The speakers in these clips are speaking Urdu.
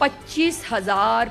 25,000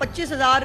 25,000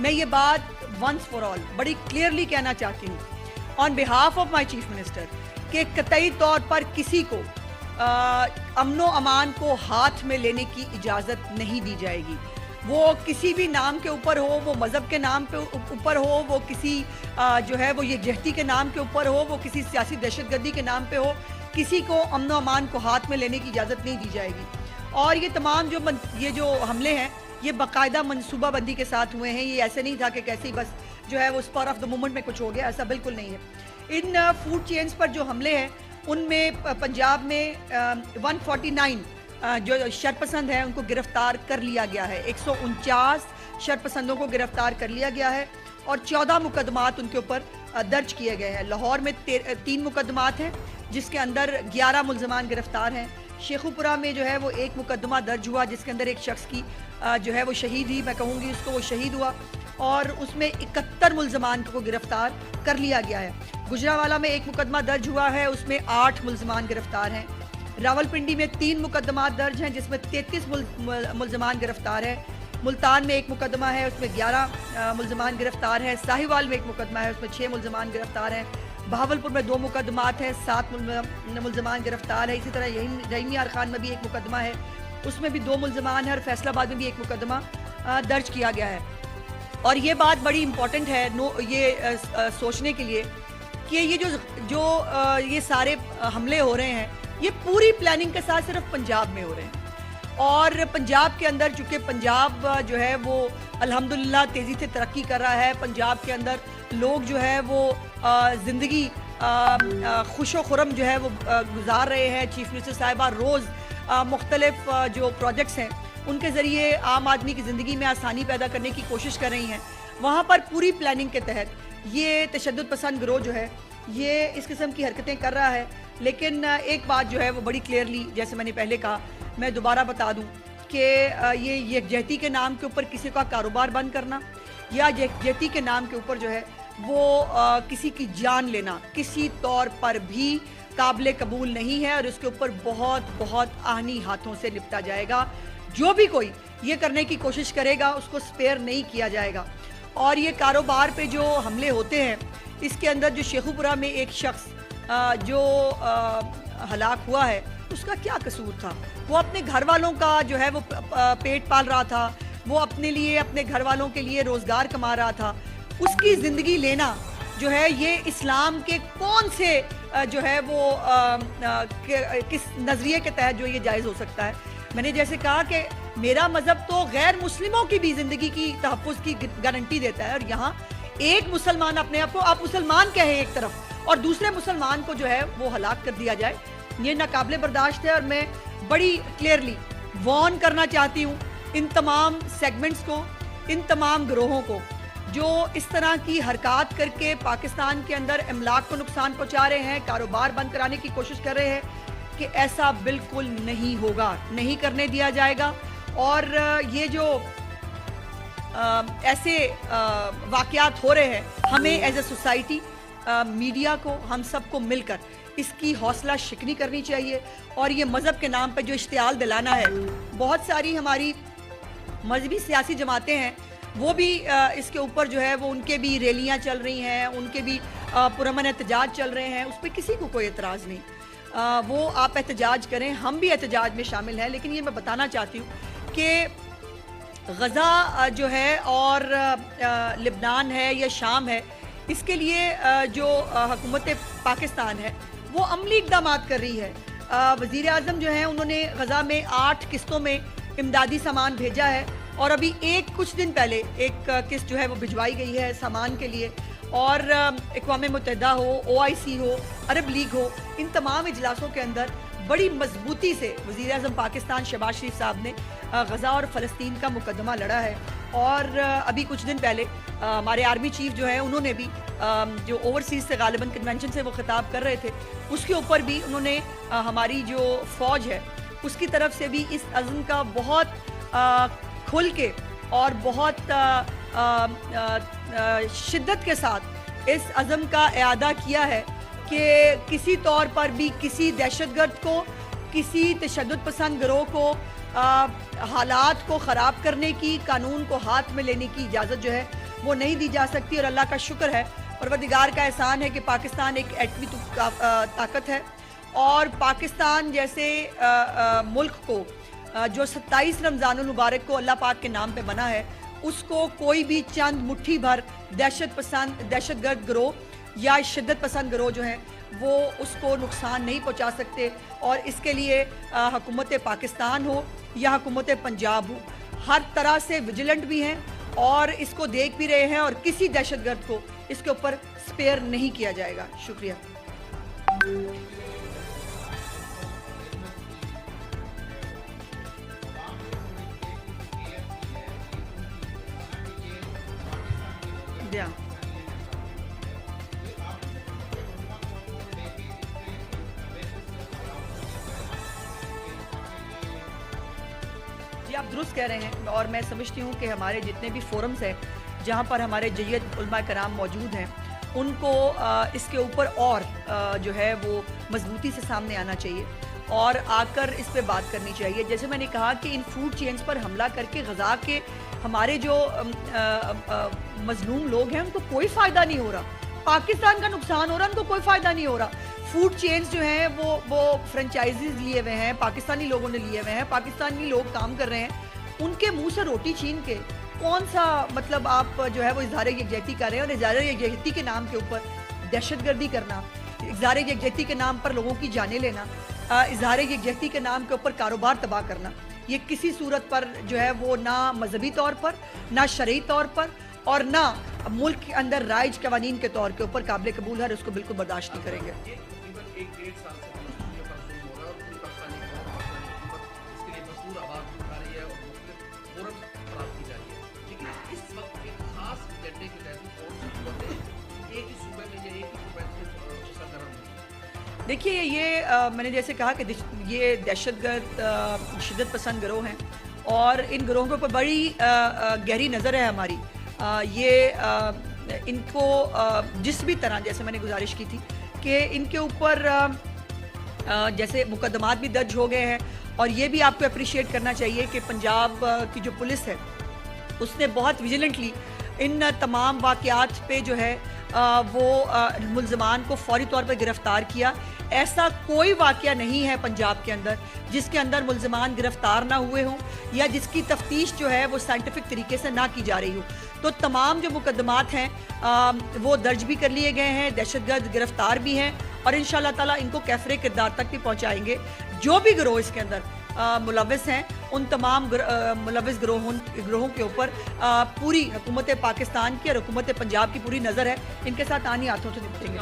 میں یہ بات ونس فار آل بڑی کلیئرلی کہنا چاہتی ہوں on behalf of my chief minister کہ قطعی طور پر کسی کو امن و امان کو ہاتھ میں لینے کی اجازت نہیں دی جائے گی. وہ کسی بھی نام کے اوپر ہو, وہ مذہب کے نام پہ اوپر ہو, وہ کسی جو ہے وہ یکجہتی کے نام کے اوپر ہو, وہ کسی سیاسی دہشت گردی کے نام پہ ہو, کسی کو امن و امان کو ہاتھ میں لینے کی اجازت نہیں دی جائے گی. اور یہ تمام جو حملے ہیں یہ باقاعدہ منصوبہ بندی کے ساتھ ہوئے ہیں. یہ ایسے نہیں تھا کہ کیسے ہی بس جو ہے وہ اسپر آف دا مومنٹ میں کچھ ہو گیا, ایسا بالکل نہیں ہے. ان فوڈ چینز پر جو حملے ہیں ان میں پنجاب میں 149 جو شرپسند ہیں ان کو گرفتار کر لیا گیا ہے. 149 شرپسندوں کو گرفتار کر لیا گیا ہے اور 14 مقدمات ان کے اوپر درج کیے گئے ہیں. لاہور میں 3 مقدمات ہیں جس کے اندر 11 ملزمان گرفتار ہیں. شیخوپورہ میں جو ہے وہ 1 مقدمہ درج ہوا جس کے اندر ایک شخص کی جو ہے وہ شہید ہی, میں کہوں گی اس کو وہ شہید ہوا, اور اس میں 71 ملزمان کو گرفتار کر لیا گیا ہے. گجرانوالہ میں 1 مقدمہ درج ہوا ہے, اس میں 8 ملزمان گرفتار ہیں. راولپنڈی میں 3 مقدمات درج ہیں جس میں 33 ملزمان گرفتار ہیں. ملتان میں 1 مقدمہ ہے, اس میں 11 ملزمان گرفتار ہیں. ساہیوال میں 1 مقدمہ ہے, اس میں 6 ملزمان گرفتار ہیں. بہاولپور میں 2 مقدمات ہیں, 7 ملزمان گرفتار ہیں. اسی طرح رحیمی خان میں بھی 1 مقدمہ ہے, اس میں بھی 2 ملزمان ہیں, اور فیصل آباد میں بھی 1 مقدمہ درج کیا گیا ہے. اور یہ بات بڑی امپورٹنٹ ہے یہ سوچنے کے لیے کہ یہ سارے حملے ہو رہے ہیں یہ پوری پلاننگ کے ساتھ صرف پنجاب میں ہو رہے ہیں. اور پنجاب کے اندر چونکہ پنجاب جو ہے وہ الحمدللہ تیزی سے ترقی کر رہا ہے, پنجاب کے اندر لوگ جو ہے وہ زندگی خوش و خرم جو ہے وہ گزار رہے ہیں. چیف منسٹر صاحبہ روز مختلف جو پروجیکٹس ہیں ان کے ذریعے عام آدمی کی زندگی میں آسانی پیدا کرنے کی کوشش کر رہی ہیں. وہاں پر پوری پلاننگ کے تحت یہ تشدد پسند گروہ جو ہے یہ اس قسم کی حرکتیں کر رہا ہے. لیکن ایک بات جو ہے وہ بڑی کلیئرلی جیسے میں نے پہلے کہا میں دوبارہ بتا دوں کہ یہ یکجہتی کے نام کے اوپر کسی کا کاروبار بند کرنا یا یکجہتی کے نام کے اوپر جو ہے وہ کسی کی جان لینا کسی طور پر بھی قابل قبول نہیں ہے, اور اس کے اوپر بہت بہت آہنی ہاتھوں سے نپٹا جائے گا. جو بھی کوئی یہ کرنے کی کوشش کرے گا اس کو سپیئر نہیں کیا جائے گا. اور یہ کاروبار پہ جو حملے ہوتے ہیں اس کے اندر جو شیخوپورہ میں ایک شخص جو ہلاک ہوا ہے اس کا کیا قصور تھا؟ وہ اپنے گھر والوں کا جو ہے وہ پیٹ پال رہا تھا, وہ اپنے لیے اپنے گھر والوں کے لیے روزگار کما رہا تھا. اس کی زندگی لینا جو ہے یہ اسلام کے کون سے جو ہے وہ کس نظریے کے تحت جو یہ جائز ہو سکتا ہے؟ میں نے جیسے کہا کہ میرا مذہب تو غیر مسلموں کی بھی زندگی کی تحفظ کی گارنٹی دیتا ہے, اور یہاں ایک مسلمان اپنے آپ کو آپ مسلمان کہیں ایک طرف اور دوسرے مسلمان کو جو ہے وہ ہلاک کر دیا جائے, یہ ناقابل برداشت ہے. اور میں بڑی کلیئرلی وارن کرنا چاہتی ہوں ان تمام سیگمنٹس کو, ان تمام گروہوں کو جو اس طرح کی حرکات کر کے پاکستان کے اندر املاک کو نقصان پہنچا رہے ہیں, کاروبار بند کرانے کی کوشش کر رہے ہیں, کہ ایسا بالکل نہیں ہوگا, نہیں کرنے دیا جائے گا. اور یہ جو ایسے واقعات ہو رہے ہیں ہمیں ایز اے سوسائٹی میڈیا کو ہم سب کو مل کر اس کی حوصلہ شکنی کرنی چاہیے. اور یہ مذہب کے نام پہ جو اشتعال دلانا ہے, بہت ساری ہماری مذہبی سیاسی جماعتیں ہیں وہ بھی اس کے اوپر جو ہے وہ ان کے بھی ریلیاں چل رہی ہیں, ان کے بھی پرامن احتجاج چل رہے ہیں, اس پہ کسی کو کوئی اعتراض نہیں. وہ آپ احتجاج کریں, ہم بھی احتجاج میں شامل ہیں. لیکن یہ میں بتانا چاہتی ہوں کہ غزہ جو ہے اور لبنان ہے یا شام ہے, اس کے لیے جو حکومت پاکستان ہے وہ عملی اقدامات کر رہی ہے. وزیر اعظم جو ہیں انہوں نے غزہ میں 8 قسطوں میں امدادی سامان بھیجا ہے, اور ابھی کچھ دن پہلے ایک قسط جو ہے وہ بھجوائی گئی ہے سامان کے لیے. اور اقوام متحدہ ہو, OIC ہو, عرب لیگ ہو, ان تمام اجلاسوں کے اندر بڑی مضبوطی سے وزیر اعظم پاکستان شہباز شریف صاحب نے غزہ اور فلسطین کا مقدمہ لڑا ہے. اور ابھی کچھ دن پہلے ہمارے آرمی چیف جو ہیں انہوں نے بھی جو اوورسیز سے غالباً کنونشن سے وہ خطاب کر رہے تھے, اس کے اوپر بھی انہوں نے ہماری جو فوج ہے اس کی طرف سے بھی اس عزم کا بہت کھل کے اور بہت شدت کے ساتھ اس عزم کا اعادہ کیا ہے کہ کسی طور پر بھی کسی دہشت گرد کو, کسی تشدد پسند گروہ کو حالات کو خراب کرنے کی, قانون کو ہاتھ میں لینے کی اجازت جو ہے وہ نہیں دی جا سکتی، اور اللہ کا شکر ہے، پروردگار کا احسان ہے کہ پاکستان ایک ایٹمی طاقت ہے، اور پاکستان جیسے ملک کو جو 27 رمضان المبارک کو اللہ پاک کے نام پہ بنا ہے، اس کو کوئی بھی چند مٹھی بھر دہشت گرد گروہ یا شدت پسند گروہ جو ہیں وہ اس کو نقصان نہیں پہنچا سکتے، اور اس کے لیے حکومت پاکستان ہو یا حکومت پنجاب ہو، ہر طرح سے ویجیلنٹ بھی ہیں اور اس کو دیکھ بھی رہے ہیں، اور کسی دہشت گرد کو اس کے اوپر سپیئر نہیں کیا جائے گا۔ شکریہ۔ جی آپ درست کہہ رہے ہیں، اور میں سمجھتی ہوں کہ ہمارے جتنے بھی فورمز ہیں جہاں پر ہمارے جید علماء کرام موجود ہیں، ان کو اس کے اوپر اور جو ہے وہ مضبوطی سے سامنے آنا چاہیے اور آ کر اس پہ بات کرنی چاہیے۔ جیسے میں نے کہا کہ ان فوڈ چینز پر حملہ کر کے غذا کے ہمارے جو مظلوم لوگ ہیں ان کو کوئی فائدہ نہیں ہو رہا، پاکستان کا نقصان ہو رہا، ان کو کوئی فائدہ نہیں ہو رہا۔ فوڈ چینز جو ہیں وہ فرنچائزز لیے ہوئے ہیں، پاکستانی لوگوں نے لیے ہوئے ہیں، پاکستانی لوگ کام کر رہے ہیں، ان کے منہ سے روٹی چھین کے کون سا مطلب آپ جو ہے وہ اظہار یکجہتی کر رہے ہیں، اور اظہار یکجہتی کے نام کے اوپر دہشت گردی کرنا، اظہار یکجہتی کے نام پر لوگوں کی جانیں لینا، اظہار یکجہتی کے نام کے اوپر کاروبار تباہ کرنا، یہ کسی صورت پر جو ہے وہ نہ مذہبی طور پر، نہ شرعی طور پر، اور نہ ملک کے اندر رائج قوانین کے طور کے اوپر قابل قبول ہے، اور اس کو بالکل برداشت نہیں کریں گے۔ دیکھیے یہ میں نے جیسے کہا کہ یہ دہشت گرد شدت پسند گروہ ہیں، اور ان گروہوں کے اوپر بڑی گہری نظر ہے ہماری۔ یہ ان کو جس بھی طرح، جیسے میں نے گزارش کی تھی کہ ان کے اوپر جیسے مقدمات بھی درج ہو گئے ہیں، اور یہ بھی آپ کو اپریشیٹ کرنا چاہیے کہ پنجاب کی جو پولیس ہے اس نے بہت ویجیلنٹلی ان تمام واقعات پہ جو ہے وہ ملزمان کو فوری طور پر گرفتار کیا۔ ایسا کوئی واقعہ نہیں ہے پنجاب کے اندر جس کے اندر ملزمان گرفتار نہ ہوئے ہوں یا جس کی تفتیش جو ہے وہ سائنٹیفک طریقے سے نہ کی جا رہی ہو۔ تو تمام جو مقدمات ہیں وہ درج بھی کر لیے گئے ہیں، دہشت گرد گرفتار بھی ہیں، اور انشاءاللہ تعالیٰ ان کو کیفر کردار تک بھی پہنچائیں گے۔ جو بھی گروہ اس کے اندر ملوث ہیں، ان تمام ملوث گروہوں کے اوپر پوری حکومت پاکستان کی اور حکومت پنجاب کی پوری نظر ہے، ان کے ساتھ آنی ہاتھوں سے نپٹیں گے۔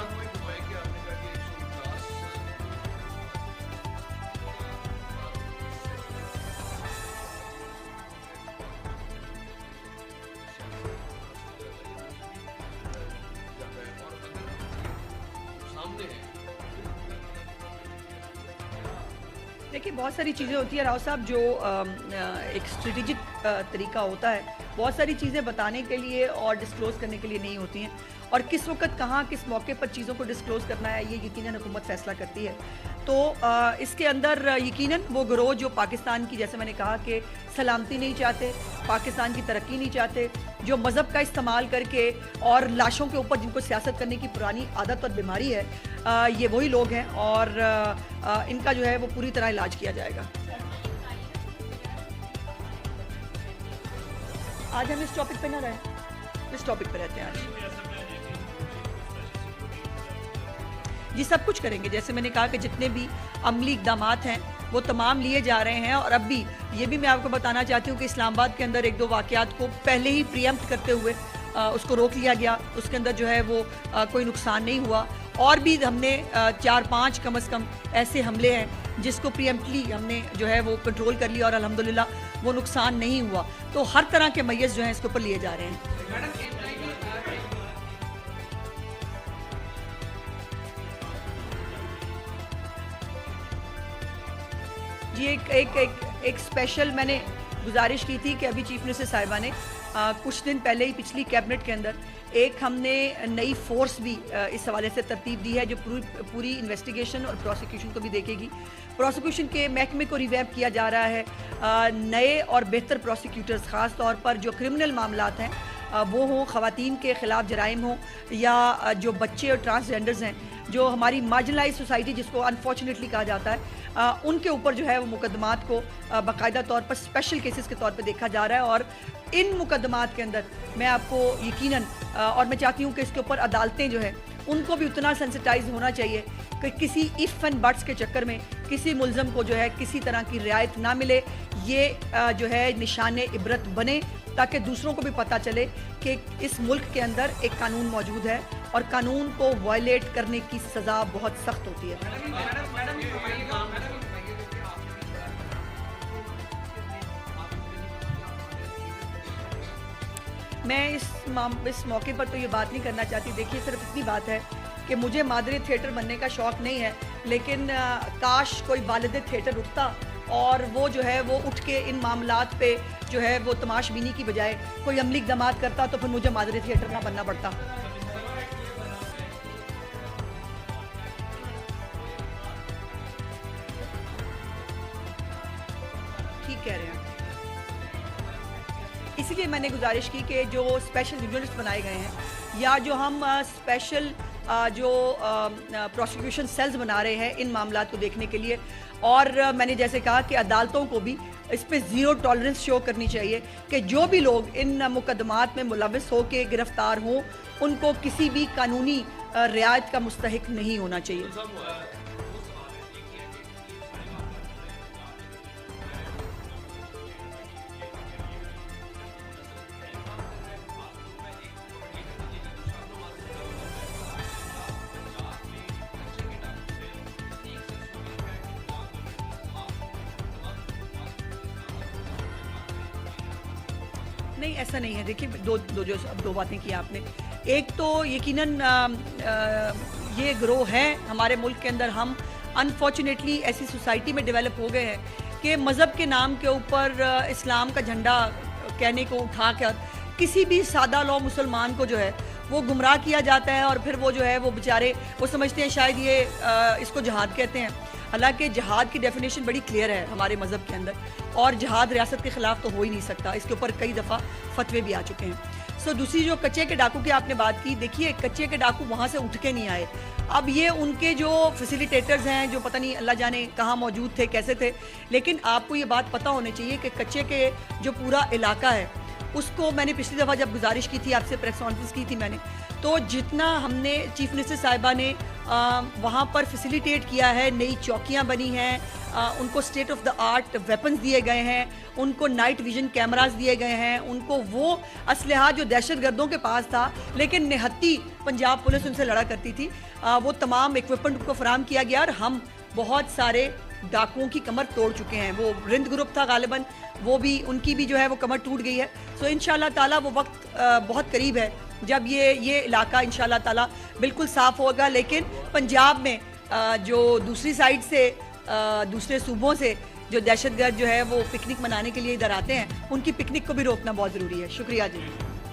دیکھیے بہت ساری چیزیں ہوتی ہیں راؤ صاحب، جو ایک اسٹریٹجک طریقہ ہوتا ہے، بہت ساری چیزیں بتانے کے لیے اور ڈسکلوز کرنے کے لیے نہیں ہوتی ہیں، اور کس وقت کہاں کس موقع پر چیزوں کو ڈسکلوز کرنا ہے یہ یقیناً حکومت فیصلہ کرتی ہے۔ تو اس کے اندر یقیناً وہ گروہ جو پاکستان کی، جیسے میں نے کہا کہ سلامتی نہیں چاہتے، پاکستان کی ترقی نہیں چاہتے، جو مذہب کا استعمال کر کے اور لاشوں کے اوپر جن کو سیاست کرنے کی پرانی عادت اور بیماری ہے، یہ وہی لوگ ہیں، اور ان کا جو ہے وہ پوری طرح علاج کیا جائے گا۔ آج ہم اس ٹاپک پہ نہ رہیں، اس ٹاپک پہ رہتے ہیں آج۔ جی سب کچھ کریں گے، جیسے میں نے کہا کہ جتنے بھی عملی اقدامات ہیں وہ تمام لیے جا رہے ہیں، اور اب بھی یہ بھی میں آپ کو بتانا چاہتی ہوں کہ اسلام آباد کے اندر ایک دو واقعات کو پہلے ہی پریمپٹ کرتے ہوئے اس کو روک لیا گیا، اس کے اندر جو ہے وہ کوئی نقصان نہیں ہوا، اور بھی ہم نے 4-5 کم از کم ایسے حملے ہیں جس کو پریمپٹلی ہم نے جو ہے وہ کنٹرول کر لیا، اور الحمدللہ وہ نقصان نہیں ہوا۔ تو ہر طرح کے میز جو ہیں اس کے اوپر لیے جا رہے ہیں۔ جی ایک اسپیشل میں نے گزارش کی تھی کہ ابھی چیف منسٹر صاحبہ نے کچھ دن پہلے ہی پچھلی کیبنٹ کے اندر ایک ہم نے نئی فورس بھی اس حوالے سے ترتیب دی ہے جو پوری انویسٹیگیشن اور پروسیکیوشن کو بھی دیکھے گی۔ پروسیکیوشن کے محکمے کو ریویمپ کیا جا رہا ہے، نئے اور بہتر پروسیکیوٹرز خاص طور پر جو کرمنل معاملات ہیں وہ ہوں خواتین کے خلاف جرائم ہوں یا جو بچے اور ٹرانسجینڈرز ہیں جو ہماری مارجنلائز سوسائٹی جس کو انفارچونیٹلی کہا جاتا ہے ان کے اوپر جو ہے وہ مقدمات کو باقاعدہ طور پر اسپیشل کیسز کے طور پہ دیکھا جا رہا ہے. اور ان مقدمات کے اندر میں آپ کو یقیناً اور میں چاہتی ہوں کہ اس کے اوپر عدالتیں جو ہیں ان کو بھی اتنا سینسٹائز ہونا چاہیے کہ کسی اف اینڈ بٹس کے چکر میں کسی ملزم کو جو ہے کسی طرح کی رعایت نہ ملے. یہ جو ہے نشان عبرت بنے تاکہ دوسروں کو بھی پتہ چلے کہ اس ملک کے اندر ایک قانون موجود ہے اور قانون کو وائلیٹ کرنے کی سزا بہت سخت ہوتی ہے. میں اس موقع پر تو یہ بات نہیں کرنا چاہتی. دیکھیے صرف اتنی بات ہے کہ مجھے مادری تھیٹر بننے کا شوق نہیں ہے، لیکن کاش کوئی والد تھیٹر اٹھتا اور وہ جو ہے وہ اٹھ کے ان معاملات پہ جو ہے وہ تماش بینی کی بجائے کوئی عملی اقدامات کرتا تو پھر مجھے مادری تھیٹر نہ بننا پڑتا. ٹھیک کہہ رہے ہیں. اسی لیے میں نے گزارش کی کہ جو اسپیشل یونٹس بنائے گئے ہیں یا جو ہم اسپیشل جو پروسیکیوشن سیلز بنا رہے ہیں ان معاملات کو دیکھنے کے لیے، اور میں نے جیسے کہا کہ عدالتوں کو بھی اس پہ زیرو ٹالرنس شو کرنی چاہیے کہ جو بھی لوگ ان مقدمات میں ملوث ہو کے گرفتار ہوں ان کو کسی بھی قانونی رعایت کا مستحق نہیں ہونا چاہیے. نہیں ایسا نہیں ہے. دیکھیے دو باتیں کی آپ نے. ایک تو یقیناً یہ گروہ ہے ہمارے ملک کے اندر. ہم انفارچونیٹلی ایسی سوسائٹی میں ڈیولپ ہو گئے ہیں کہ مذہب کے نام کے اوپر اسلام کا جھنڈا کہنے کو اٹھا کر کسی بھی سادہ لو مسلمان کو جو ہے وہ گمراہ کیا جاتا ہے اور پھر وہ جو ہے وہ بیچارے وہ سمجھتے ہیں شاید یہ اس کو جہاد کہتے ہیں. حالانکہ جہاد کی ڈیفینیشن بڑی کلیئر ہے ہمارے مذہب کے اندر اور جہاد ریاست کے خلاف تو ہو ہی نہیں سکتا. اس کے اوپر کئی دفعہ فتوے بھی آ چکے ہیں. دوسری جو کچے کے ڈاکو کی آپ نے بات کی، دیکھیے کچے کے ڈاکو وہاں سے اٹھ کے نہیں آئے. اب یہ ان کے جو فیسیلیٹیٹرز ہیں جو پتہ نہیں اللہ جانے کہاں موجود تھے کیسے تھے، لیکن آپ کو یہ بات پتہ ہونی چاہیے کہ کچے کے جو پورا علاقہ ہے اس کو میں نے پچھلی دفعہ جب گزارش کی تھی آپ سے پریس کانفرنس کی تھی میں نے، تو جتنا ہم نے چیف منسٹر صاحبہ نے وہاں پر فیسیلیٹیٹ کیا ہے، نئی چوکیاں بنی ہیں، ان کو state of the art weapons دیے گئے ہیں، ان کو نائٹ ویژن کیمراز دیے گئے ہیں، ان کو وہ اسلحہ جو دہشت گردوں کے پاس تھا لیکن نہتی پنجاب پولیس ان سے لڑا کرتی تھی، وہ تمام ایکوپمنٹ کو فراہم کیا گیا. اور ہم بہت سارے ڈاکوؤں کی کمر توڑ چکے ہیں. وہ رند گروپ تھا غالباً، وہ بھی ان کی بھی جو ہے وہ کمر ٹوٹ گئی ہے. انشاءاللہ تعالیٰ وہ وقت بہت قریب ہے جب یہ علاقہ انشاءاللہ تعالیٰ بالکل صاف ہوگا. لیکن پنجاب میں جو دوسری سائڈ سے دوسرے صوبوں سے جو دہشت گرد جو ہے وہ پکنک منانے کے لیے ادھر آتے ہیں، ان کی پکنک کو بھی روکنا بہت ضروری ہے. شکریہ جی.